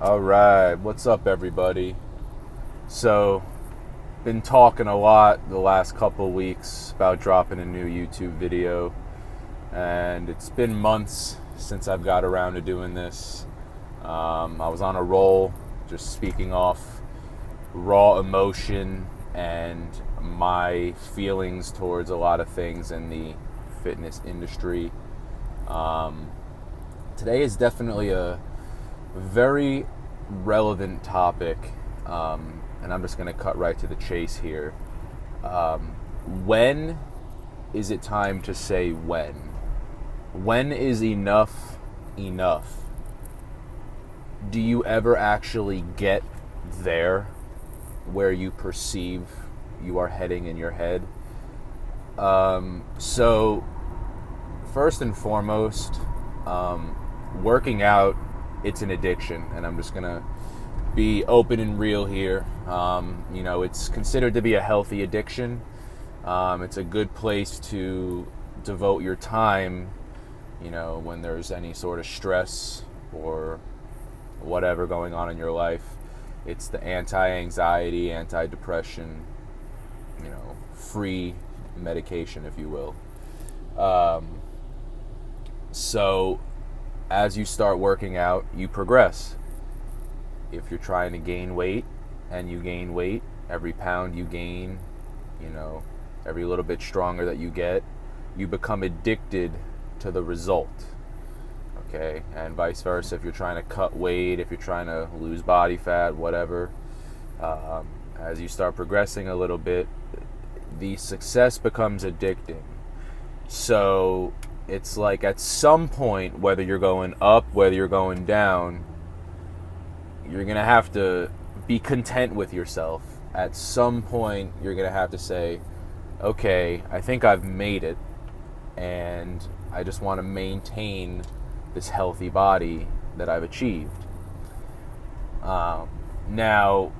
All right, what's up, everybody? So, been talking a lot the last couple weeks about dropping a new YouTube video, and it's been months since I've got around to doing this. I was on a roll, just speaking off raw emotion and my feelings towards a lot of things in the fitness industry. Today is definitely a very relevant topic, and I'm just going to cut right to the chase here. When is it time to say when? When is enough enough? Do you ever actually get there where you perceive you are heading in your head? So, first and foremost, working out, it's an addiction, and I'm just gonna be open and real here. It's considered to be a healthy addiction. It's a good place to devote your time, when there's any sort of stress or whatever going on in your life. It's the anti-anxiety, anti-depression, free medication, if you will. So as you start working out, you progress. If you're trying to gain weight and you gain weight, every pound you gain, every little bit stronger that you get, you become addicted to the result. Okay? And vice versa, if you're trying to cut weight, if you're trying to lose body fat, whatever, as you start progressing a little bit, the success becomes addicting. So it's like at some point, whether you're going up, whether you're going down, you're going to have to be content with yourself. At some point, you're going to have to say, okay, I think I've made it, and I just want to maintain this healthy body that I've achieved. Now,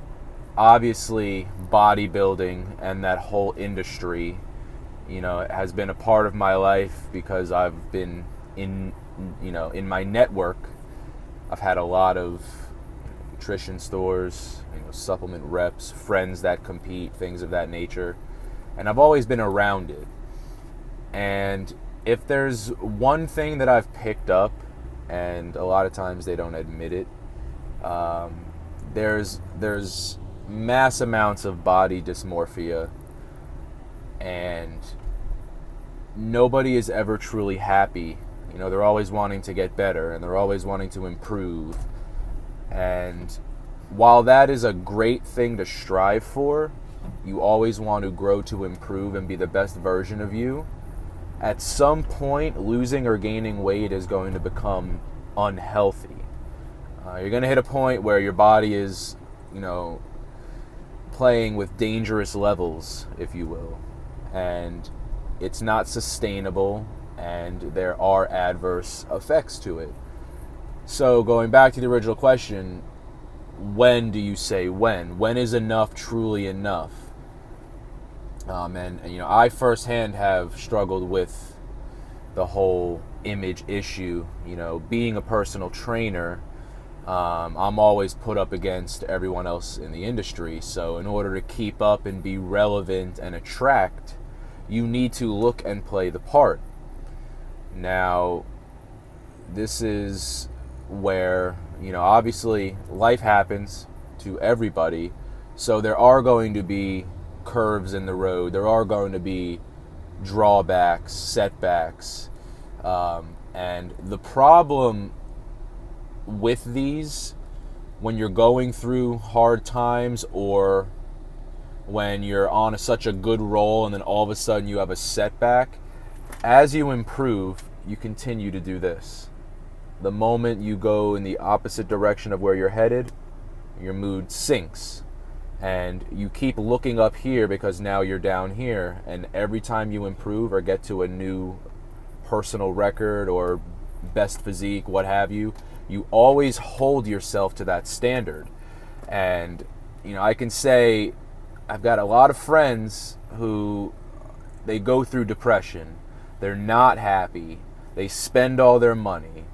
obviously, bodybuilding and that whole industry, it has been a part of my life because I've been in my network. I've had a lot of nutrition stores, supplement reps, friends that compete, things of that nature, and I've always been around it. And if there's one thing that I've picked up, and a lot of times they don't admit it, there's mass amounts of body dysmorphia, and nobody is ever truly happy. They're always wanting to get better, and they're always wanting to improve. And while that is a great thing to strive for, you always want to grow to improve and be the best version of you. At some point, losing or gaining weight is going to become unhealthy. You're going to hit a point where your body is, playing with dangerous levels, if you will. And it's not sustainable, and there are adverse effects to it. So going back to the original question, when do you say when? When is enough truly enough? I firsthand have struggled with the whole image issue. Being a personal trainer, I'm always put up against everyone else in the industry. So in order to keep up and be relevant and attract, you need to look and play the part. Now, this is where, obviously life happens to everybody. So there are going to be curves in the road. There are going to be drawbacks, setbacks. And the problem with these, when you're going through hard times, or when you're on such a good roll and then all of a sudden you have a setback, as you improve, you continue to do this. The moment you go in the opposite direction of where you're headed, your mood sinks. And you keep looking up here because now you're down here. And every time you improve or get to a new personal record or best physique, what have you, you always hold yourself to that standard. And, I can say I've got a lot of friends who, they go through depression. They're not happy. They spend all their money.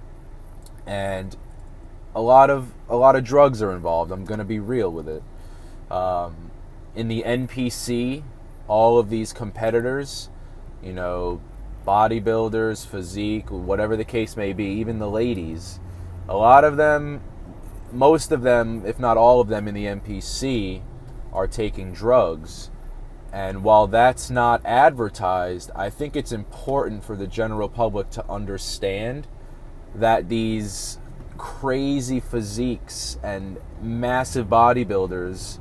And a lot of drugs are involved. I'm going to be real with it. In the NPC, all of these competitors, you know, bodybuilders, physique, whatever the case may be, even the ladies, a lot of them, most of them, if not all of them in the NPC are taking drugs. And while that's not advertised, I think it's important for the general public to understand that these crazy physiques and massive bodybuilders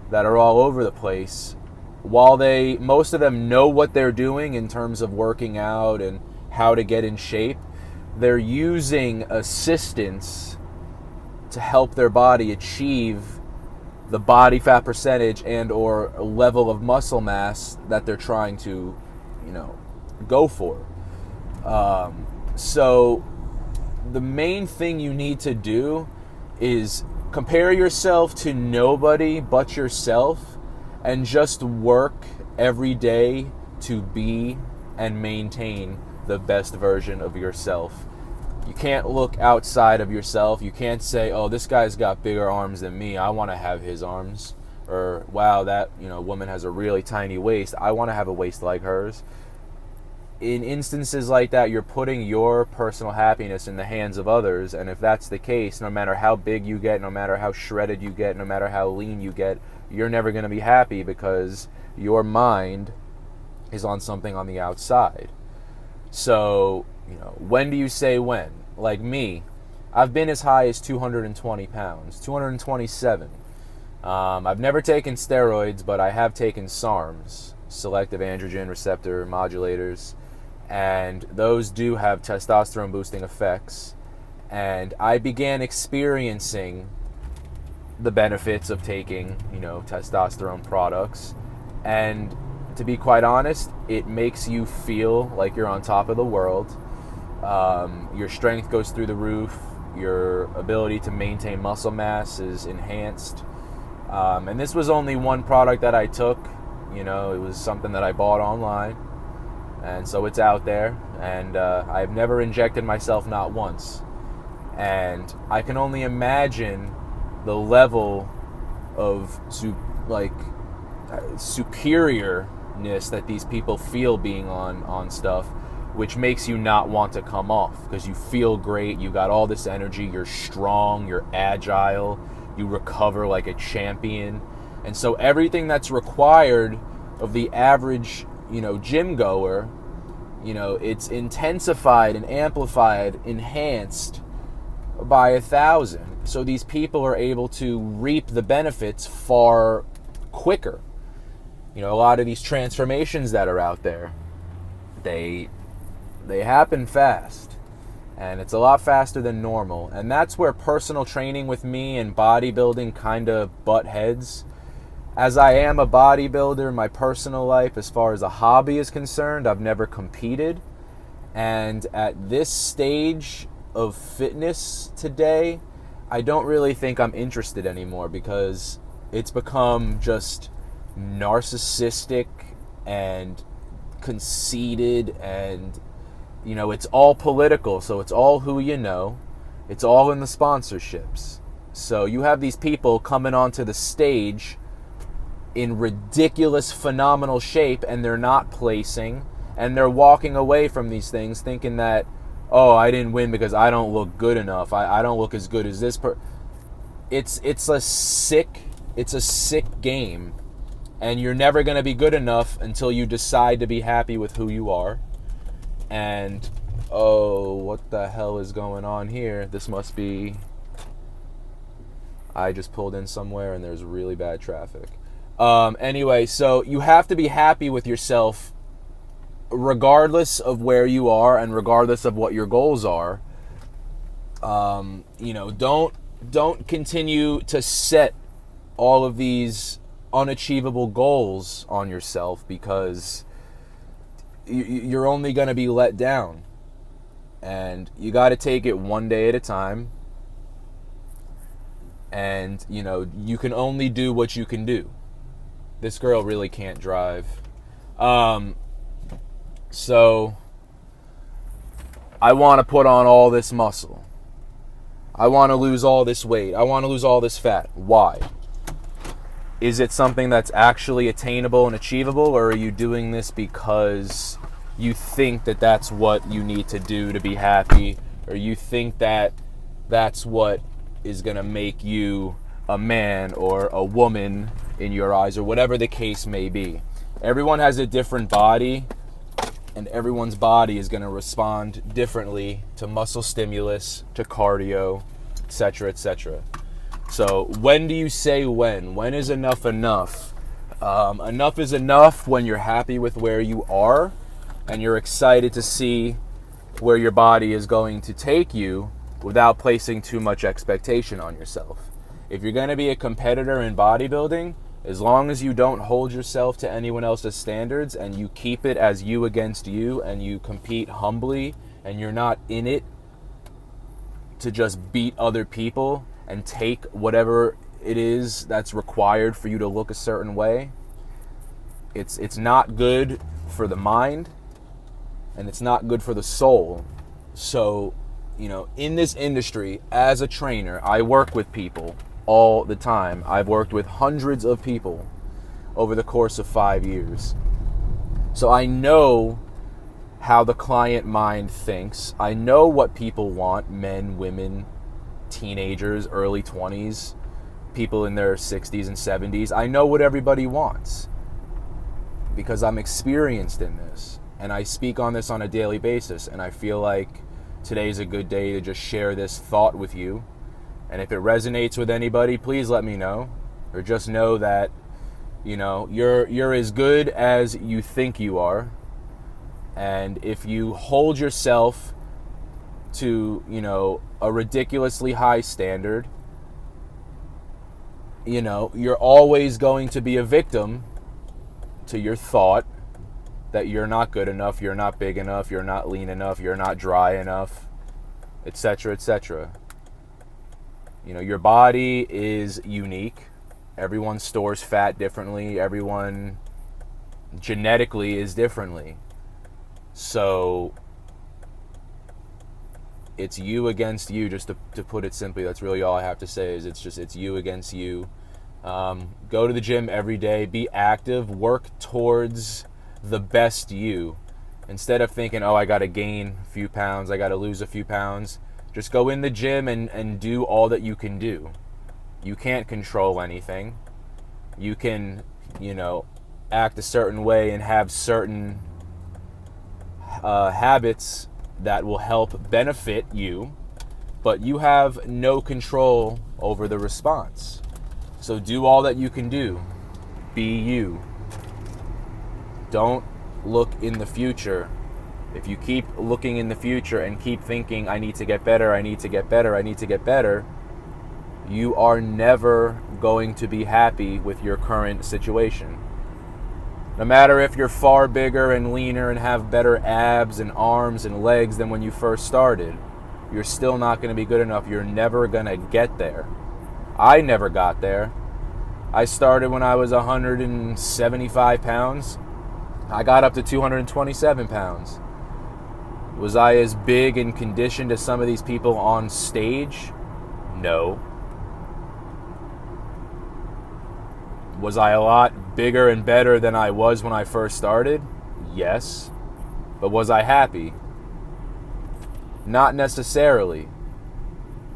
that are all over the place, while most of them know what they're doing in terms of working out and how to get in shape, they're using assistance to help their body achieve the body fat percentage and or level of muscle mass that they're trying to, you know, go for. So the main thing you need to do is compare yourself to nobody but yourself and just work every day to be and maintain the best version of yourself. You can't look outside of yourself. You can't say, oh, this guy's got bigger arms than me, I want to have his arms. Or, wow, that, you know, woman has a really tiny waist, I want to have a waist like hers. In instances like that, you're putting your personal happiness in the hands of others. And if that's the case, no matter how big you get, no matter how shredded you get, no matter how lean you get, you're never going to be happy because your mind is on something on the outside. So, you know, when do you say when? Like me, I've been as high as 220 pounds, 227. I've never taken steroids, but I have taken SARMs, selective androgen receptor modulators, and those do have testosterone boosting effects. And I began experiencing the benefits of taking, you know, testosterone products. And to be quite honest, it makes you feel like you're on top of the world. Your strength goes through the roof. Your ability to maintain muscle mass is enhanced. And this was only one product that I took. You know, it was something that I bought online. And so it's out there. And I've never injected myself, not once. And I can only imagine the level of superiorness that these people feel being on stuff, which makes you not want to come off because you feel great, you got all this energy, you're strong, you're agile, you recover like a champion. And so everything that's required of the average, you know, gym goer, you know, it's intensified and amplified, enhanced by 1,000. So these people are able to reap the benefits far quicker. You know, a lot of these transformations that are out there, they happen fast, and it's a lot faster than normal. And that's where personal training with me and bodybuilding kind of butt heads. As I am a bodybuilder in my personal life, as far as a hobby is concerned, I've never competed. And at this stage of fitness today, I don't really think I'm interested anymore because it's become just narcissistic and conceited, and you know, it's all political, so it's all who you know, it's all in the sponsorships. So you have these people coming onto the stage in ridiculous, phenomenal shape, and they're not placing, and they're walking away from these things thinking that, oh, I didn't win because I don't look good enough, I don't look as good as this it's a sick game. And you're never going to be good enough until you decide to be happy with who you are. And, oh, what the hell is going on here? This must be... I just pulled in somewhere and there's really bad traffic. Anyway, so you have to be happy with yourself regardless of where you are and regardless of what your goals are. You know, don't continue to set all of these unachievable goals on yourself because you're only going to be let down. And you got to take it one day at a time. And, you know, you can only do what you can do. This girl really can't drive. So I want to put on all this muscle. I want to lose all this weight. I want to lose all this fat. Why? Is it something that's actually attainable and achievable, or are you doing this because you think that that's what you need to do to be happy, or you think that that's what is going to make you a man or a woman in your eyes, or whatever the case may be? Everyone has a different body, and everyone's body is going to respond differently to muscle stimulus, to cardio, etc., etc. So when do you say when? When is enough enough? Enough is enough when you're happy with where you are and you're excited to see where your body is going to take you without placing too much expectation on yourself. If you're going to be a competitor in bodybuilding, as long as you don't hold yourself to anyone else's standards and you keep it as you against you and you compete humbly and you're not in it to just beat other people and take whatever it is that's required for you to look a certain way, it's not good for the mind and it's not good for the soul. So, in this industry, as a trainer, I work with people all the time. I've worked with hundreds of people over the course of 5 years. So I know how the client mind thinks. I know what people want, men, women, teenagers, early 20s, people in their 60s and 70s. I know what everybody wants because I'm experienced in this and I speak on this on a daily basis, and I feel like today's a good day to just share this thought with you. And if it resonates with anybody, please let me know, or just know that you're as good as you think you are. And if you hold yourself to, a ridiculously high standard, you're always going to be a victim to your thought that you're not good enough, you're not big enough, you're not lean enough, you're not dry enough, etc., etc. Your body is unique. Everyone stores fat differently. Everyone genetically is differently. So it's you against you, just to put it simply. That's really all I have to say, is it's you against you. Go to the gym every day. Be active. Work towards the best you. Instead of thinking, I got to gain a few pounds, I got to lose a few pounds. Just go in the gym and do all that you can do. You can't control anything. You can, act a certain way and have certain habits that will help benefit you, but you have no control over the response. So do all that you can do. Be you. Don't look in the future. If you keep looking in the future and keep thinking, I need to get better, I need to get better, I need to get better, you are never going to be happy with your current situation. No matter if you're far bigger and leaner and have better abs and arms and legs than when you first started, you're still not going to be good enough. You're never going to get there. I never got there. I started when I was 175 pounds. I got up to 227 pounds. Was I as big and conditioned as some of these people on stage? No. Was I a lot bigger and better than I was when I first started? Yes. But was I happy? Not necessarily.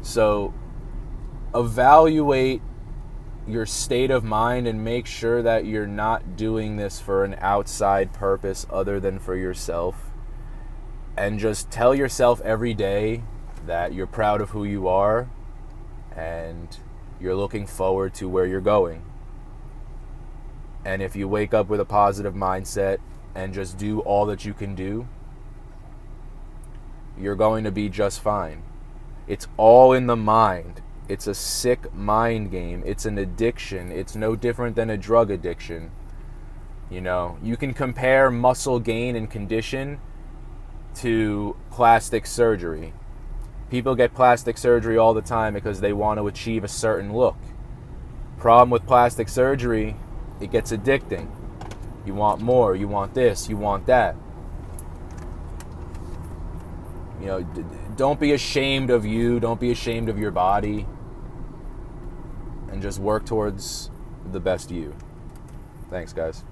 So evaluate your state of mind and make sure that you're not doing this for an outside purpose other than for yourself. And just tell yourself every day that you're proud of who you are and you're looking forward to where you're going. And if you wake up with a positive mindset and just do all that you can do, you're going to be just fine. It's all in the mind. It's a sick mind game. It's an addiction. It's no different than a drug addiction. You can compare muscle gain and condition to plastic surgery. People get plastic surgery all the time because they want to achieve a certain look. Problem with plastic surgery, it gets addicting. You want more, you want this, you want that. don't be ashamed of you. Don't be ashamed of your body. And just work towards the best you. Thanks, guys.